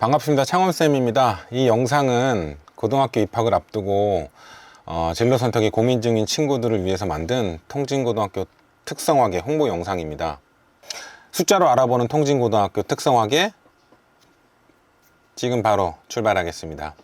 반갑습니다. 창원쌤입니다. 이 영상은 고등학교 입학을 앞두고 진로 선택에 고민 중인 친구들을 위해서 만든 통진고등학교 특성화계 홍보 영상입니다. 숫자로 알아보는 통진고등학교 특성화계 지금 바로 출발하겠습니다.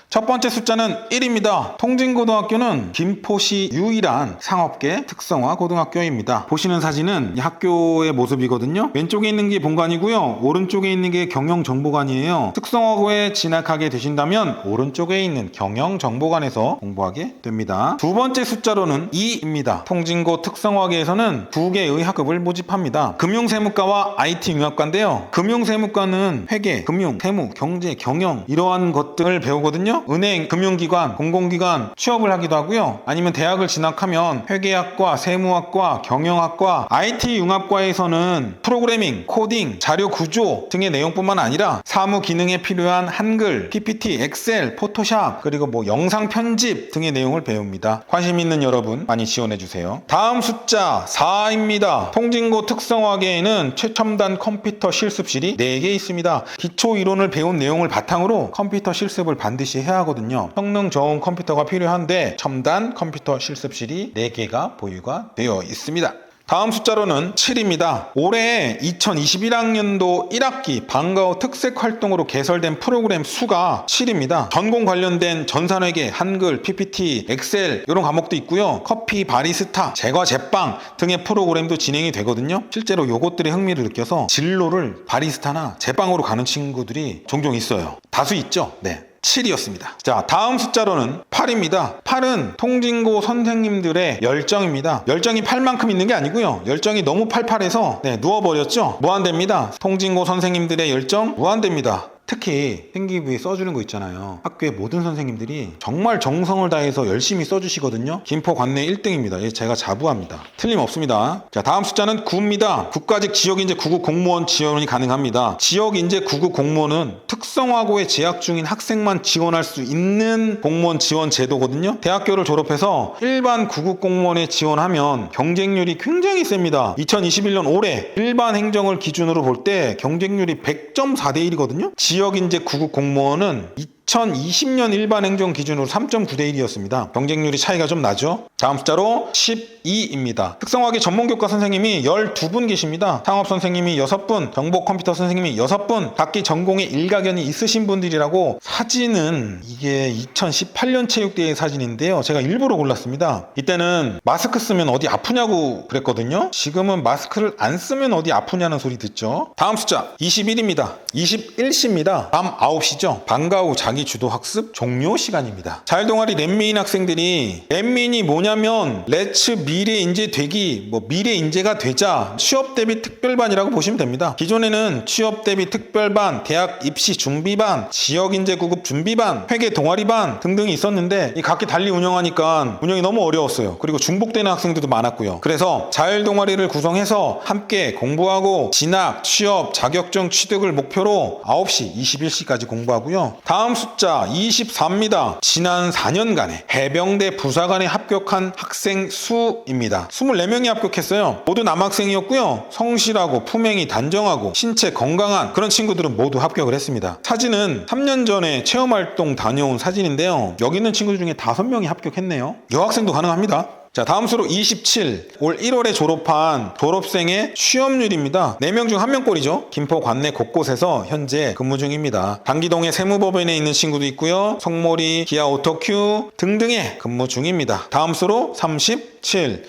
첫 번째 숫자는 1입니다. 통진고등학교는 김포시 유일한 상업계 특성화 고등학교입니다. 보시는 사진은 이 학교의 모습이거든요. 왼쪽에 있는 게 본관이고요. 오른쪽에 있는 게 경영정보관이에요. 특성화고에 진학하게 되신다면 오른쪽에 있는 경영정보관에서 공부하게 됩니다. 두 번째 숫자로는 2입니다. 통진고 특성화계에서는 2개의 학급을 모집합니다. 금융세무과와 IT융합과인데요. 금융세무과는 회계, 금융, 세무, 경제, 경영 이러한 것들을 배우거든요. 은행, 금융기관, 공공기관 취업을 하기도 하고요. 아니면 대학을 진학하면 회계학과, 세무학과, 경영학과, IT융합과에서는 프로그래밍, 코딩, 자료 구조 등의 내용뿐만 아니라 사무 기능에 필요한 한글, PPT, 엑셀, 포토샵 그리고 영상 편집 등의 내용을 배웁니다. 관심 있는 여러분 많이 지원해주세요. 다음 숫자 4입니다. 통진고 특성화계에는 최첨단 컴퓨터 실습실이 4개 있습니다. 기초 이론을 배운 내용을 바탕으로 컴퓨터 실습을 반드시 해야 하거든요. 성능 좋은 컴퓨터가 필요한데 첨단 컴퓨터 실습실이 4개가 보유가 되어 있습니다. 다음 숫자로는 7입니다. 올해 2021학년도 1학기 방과 후 특색 활동으로 개설된 프로그램 수가 7입니다. 전공 관련된 전산회계, 한글, PPT, 엑셀 이런 과목도 있고요. 커피, 바리스타, 제과, 제빵 등의 프로그램도 진행이 되거든요. 실제로 요것들에 흥미를 느껴서 진로를 바리스타나 제빵으로 가는 친구들이 종종 있어요. 다수 있죠? 네. 7이었습니다. 자, 다음 숫자로는 8입니다. 8은 통진고 선생님들의 열정입니다. 열정이 8만큼 있는 게 아니고요. 열정이 너무 팔팔해서 누워버렸죠? 무한대입니다. 통진고 선생님들의 열정 무한대입니다. 특히 생기부에 써주는 거 있잖아요. 학교의 모든 선생님들이 정말 정성을 다해서 열심히 써주시거든요. 김포 관내 1등입니다. 제가 자부합니다. 틀림없습니다. 자, 다음 숫자는 9입니다. 국가직 지역인재 9급 공무원 지원이 가능합니다. 지역인재 9급 공무원은 특성화고에 재학 중인 학생만 지원할 수 있는 공무원 지원 제도거든요. 대학교를 졸업해서 일반 9급 공무원에 지원하면 경쟁률이 굉장히 셉니다. 2021년 올해 일반 행정을 기준으로 볼 때 경쟁률이 100.4대 1이거든요. 지역인재 9급 공무원은 2020년 일반 행정 기준으로 3.9대 1이었습니다. 경쟁률이 차이가 좀 나죠. 다음 숫자로 12입니다. 특성화계 전문교과 선생님이 12분 계십니다. 상업 선생님이 6분, 정보 컴퓨터 선생님이 6분, 각기 전공에 일가견이 있으신 분들이라고. 사진은 이게 2018년 체육대회 사진인데요. 제가 일부러 골랐습니다. 이때는 마스크 쓰면 어디 아프냐고 그랬거든요. 지금은 마스크를 안 쓰면 어디 아프냐는 소리 듣죠. 다음 숫자 21입니다. 21시입니다. 밤 9시죠. 방과 후 자기 주도 학습 종료 시간입니다. 자율동아리 렛미인 학생들이 렛미인이 뭐냐면 렛츠 미래인재 되기, 미래인재가 되자 취업 대비 특별반이라고 보시면 됩니다. 기존에는 취업 대비 특별반, 대학 입시 준비반, 지역인재 9급 준비반, 회계 동아리반 등등이 있었는데 각기 달리 운영하니까 운영이 너무 어려웠어요. 그리고 중복되는 학생들도 많았고요. 그래서 자율동아리를 구성해서 함께 공부하고 진학, 취업, 자격증 취득을 목표로 9시, 21시까지 공부하고요. 다음 숫자 24입니다. 지난 4년간에 해병대 부사관에 합격한 학생 수입니다. 24명이 합격했어요. 모두 남학생이었고요. 성실하고 품행이 단정하고 신체 건강한 그런 친구들은 모두 합격을 했습니다. 사진은 3년 전에 체험활동 다녀온 사진인데요. 여기 있는 친구들 중에 5명이 합격했네요. 여학생도 가능합니다. 자, 다음 수로 27. 올 1월에 졸업한 졸업생의 취업률입니다. 4명 중 1명꼴이죠. 김포 관내 곳곳에서 현재 근무 중입니다. 단기동에 세무법인에 있는 친구도 있고요. 성모리, 기아 오토큐 등등에 근무 중입니다. 다음 수로 37.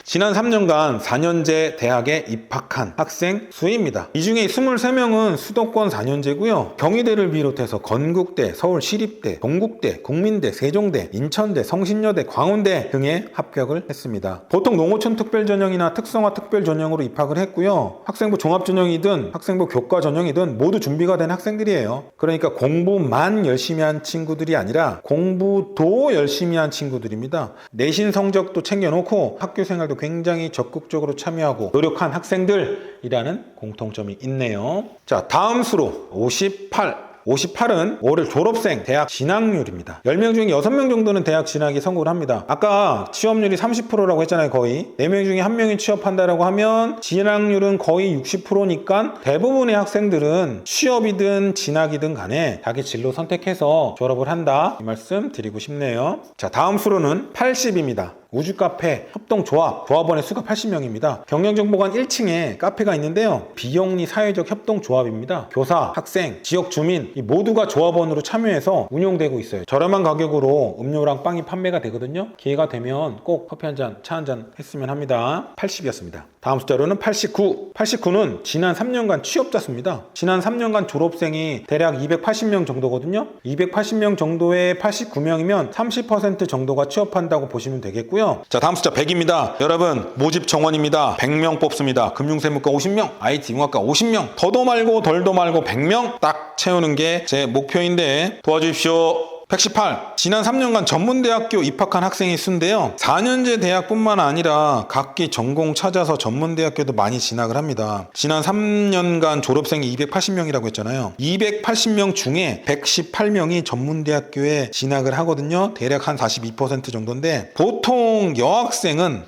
지난 3년간 4년제 대학에 입학한 학생 수입니다. 이 중에 23명은 수도권 4년제고요. 경희대를 비롯해서 건국대, 서울시립대, 동국대, 국민대, 세종대, 인천대, 성신여대, 광운대 등에 합격을 했습니다. 보통 농어촌 특별전형이나 특성화 특별전형으로 입학을 했고요. 학생부 종합전형이든 학생부 교과전형이든 모두 준비가 된 학생들이에요. 그러니까 공부만 열심히 한 친구들이 아니라 공부도 열심히 한 친구들입니다. 내신 성적도 챙겨놓고 학교 생활도 굉장히 적극적으로 참여하고 노력한 학생들이라는 공통점이 있네요. 자, 다음 수로 58. 58은 올해 졸업생 대학 진학률입니다. 10명 중에 6명 정도는 대학 진학에 성공을 합니다. 아까 취업률이 30%라고 했잖아요. 거의 4명 중에 1명이 취업한다라고 하면 진학률은 거의 60%니까 대부분의 학생들은 취업이든 진학이든 간에 자기 진로 선택해서 졸업을 한다, 이 말씀 드리고 싶네요. 자, 다음 수로는 80입니다. 우주카페 협동조합, 조합원의 수가 80명입니다. 경영정보관 1층에 카페가 있는데요. 비영리 사회적 협동조합입니다. 교사, 학생, 지역 주민 이 모두가 조합원으로 참여해서 운영되고 있어요. 저렴한 가격으로 음료랑 빵이 판매가 되거든요. 기회가 되면 꼭 커피 한 잔, 차 한 잔 했으면 합니다. 80이었습니다. 다음 숫자로는 89. 89는 지난 3년간 취업자 수입니다. 지난 3년간 졸업생이 대략 280명 정도거든요. 280명 정도의 89명이면 30% 정도가 취업한다고 보시면 되겠고요. 자, 다음 숫자 100입니다. 여러분, 모집 정원입니다. 100명 뽑습니다. 금융세무과 50명, IT 융합과 50명, 더도 말고 덜도 말고 100명 딱 채우는 게 제 목표인데 도와주십시오. 118. 지난 3년간 전문대학교 입학한 학생이 수인데요. 4년제 대학뿐만 아니라 각기 전공 찾아서 전문대학교도 많이 진학을 합니다. 지난 3년간 졸업생이 280명이라고 했잖아요. 280명 중에 118명이 전문대학교에 진학을 하거든요. 대략 한 42% 정도인데 보통 여학생은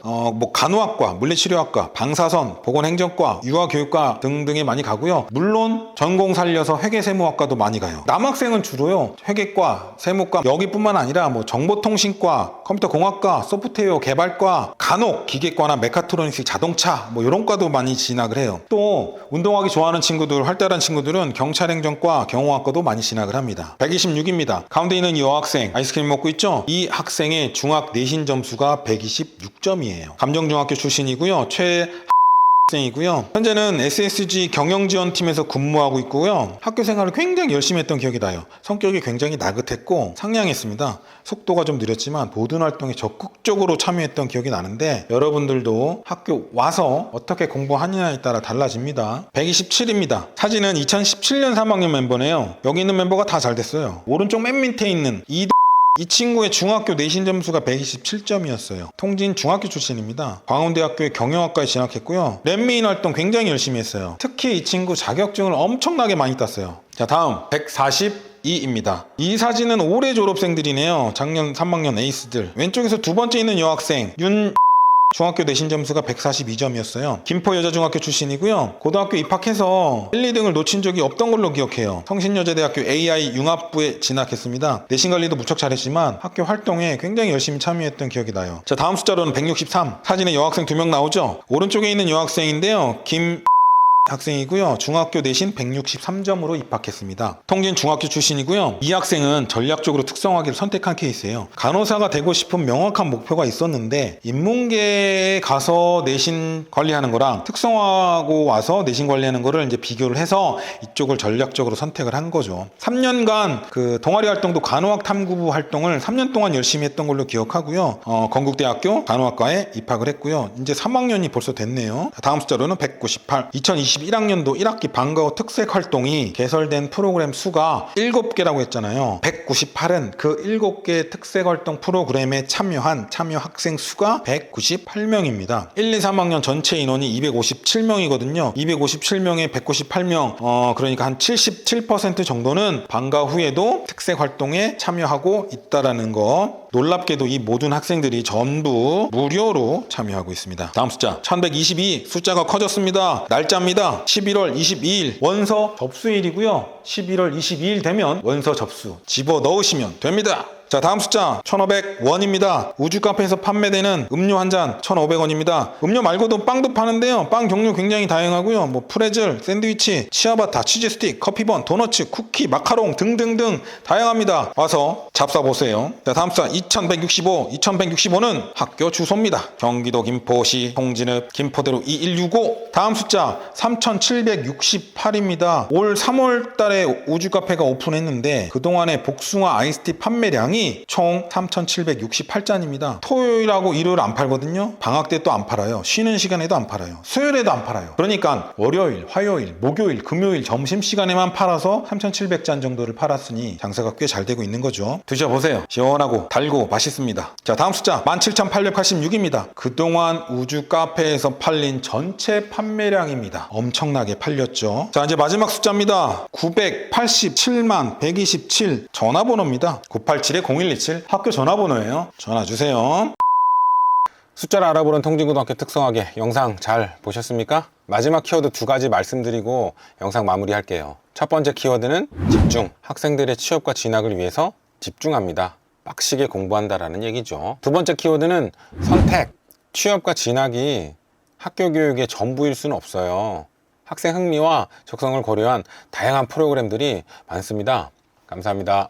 간호학과, 물리치료학과, 방사선, 보건행정과, 유아교육과 등등에 많이 가고요. 물론 전공 살려서 회계세무학과도 많이 가요. 남학생은 주로요. 회계과, 세무과 여기뿐만 아니라 정보통신과, 컴퓨터공학과, 소프트웨어 개발과, 간혹, 기계과나 메카트로닉스, 자동차 이런 과도 많이 진학을 해요. 또 운동하기 좋아하는 친구들, 활달한 친구들은 경찰행정과, 경호학과도 많이 진학을 합니다. 126입니다. 가운데 있는 이 여학생 아이스크림 먹고 있죠? 이 학생의 중학 내신 점수가 126점이에요. 감정중학교 출신이고요. 학생이고요. 현재는 SSG 경영지원팀에서 근무하고 있고요. 학교 생활을 굉장히 열심히 했던 기억이 나요. 성격이 굉장히 나긋했고 상냥했습니다. 속도가 좀 느렸지만 모든 활동에 적극적으로 참여했던 기억이 나는데 여러분들도 학교 와서 어떻게 공부하느냐에 따라 달라집니다. 127입니다. 사진은 2017년 3학년 멤버네요. 여기 있는 멤버가 다 잘 됐어요. 오른쪽 맨 밑에 있는 이 친구의 중학교 내신 점수가 127점이었어요. 통진 중학교 출신입니다. 광운대학교의 경영학과에 진학했고요. 랩미인 활동 굉장히 열심히 했어요. 특히 이 친구 자격증을 엄청나게 많이 땄어요. 자, 다음 142입니다. 이 사진은 올해 졸업생들이네요. 작년 3학년 에이스들. 왼쪽에서 두 번째 있는 여학생 중학교 내신 점수가 142점이었어요. 김포 여자중학교 출신이고요. 고등학교 입학해서 1, 2등을 놓친 적이 없던 걸로 기억해요. 성신여자대학교 AI 융합부에 진학했습니다. 내신 관리도 무척 잘했지만 학교 활동에 굉장히 열심히 참여했던 기억이 나요. 자, 다음 숫자로는 163. 사진에 여학생 2명 나오죠? 오른쪽에 있는 여학생인데요. 학생이고요. 중학교 내신 163점으로 입학했습니다. 통진 중학교 출신이고요. 이 학생은 전략적으로 특성화기를 선택한 케이스예요. 간호사가 되고 싶은 명확한 목표가 있었는데 인문계에 가서 내신 관리하는 거랑 특성화하고 와서 내신 관리하는 거를 이제 비교를 해서 이쪽을 전략적으로 선택을 한 거죠. 3년간 그 동아리 활동도 간호학 탐구부 활동을 3년 동안 열심히 했던 걸로 기억하고요. 건국대학교 간호학과에 입학을 했고요. 이제 3학년이 벌써 됐네요. 다음 숫자로는 198. 2021학년도 1학기 방과 후 특색 활동이 개설된 프로그램 수가 7개라고 했잖아요. 198은 그 7개 특색 활동 프로그램에 참여한 참여 학생 수가 198명입니다. 1, 2, 3학년 전체 인원이 257명이거든요. 257명에 198명, 그러니까 한 77% 정도는 방과 후에도 특색 활동에 참여하고 있다라는 거. 놀랍게도 이 모든 학생들이 전부 무료로 참여하고 있습니다. 다음 숫자 1122. 숫자가 커졌습니다. 날짜입니다. 11월 22일 원서 접수일이고요. 11월 22일 되면 원서 접수 집어넣으시면 됩니다. 자, 다음 숫자 1,500원입니다. 우주카페에서 판매되는 음료 한 잔 1,500원입니다. 음료 말고도 빵도 파는데요. 빵 종류 굉장히 다양하고요. 프레즐, 샌드위치, 치아바타, 치즈스틱, 커피번, 도너츠, 쿠키, 마카롱 등등등 다양합니다. 와서 잡숴보세요. 자, 다음 숫자 2,165. 2,165는 학교 주소입니다. 경기도 김포시 송진읍 김포대로 2165. 다음 숫자 3,768입니다. 올 3월 달에 우주카페가 오픈했는데 그동안의 복숭아 아이스티 판매량이 총 3,768잔입니다. 토요일하고 일요일 안 팔거든요. 방학 때 또 안 팔아요. 쉬는 시간에도 안 팔아요. 수요일에도 안 팔아요. 그러니까 월요일, 화요일, 목요일, 금요일 점심시간에만 팔아서 3,700잔 정도를 팔았으니 장사가 꽤 잘 되고 있는 거죠. 드셔보세요. 시원하고 달고 맛있습니다. 자, 다음 숫자 17,886입니다. 그동안 우주 카페에서 팔린 전체 판매량입니다. 엄청나게 팔렸죠. 자, 이제 마지막 숫자입니다. 987만 127 전화번호입니다. 987-0127 학교 전화번호예요. 전화 주세요. 숫자를 알아보는 통진고등학교 특성화계 영상 잘 보셨습니까? 마지막 키워드 2가지 말씀드리고 영상 마무리할게요. 첫 번째 키워드는 집중. 학생들의 취업과 진학을 위해서 집중합니다. 빡시게 공부한다라는 얘기죠. 두 번째 키워드는 선택. 취업과 진학이 학교 교육의 전부일 수는 없어요. 학생 흥미와 적성을 고려한 다양한 프로그램들이 많습니다. 감사합니다.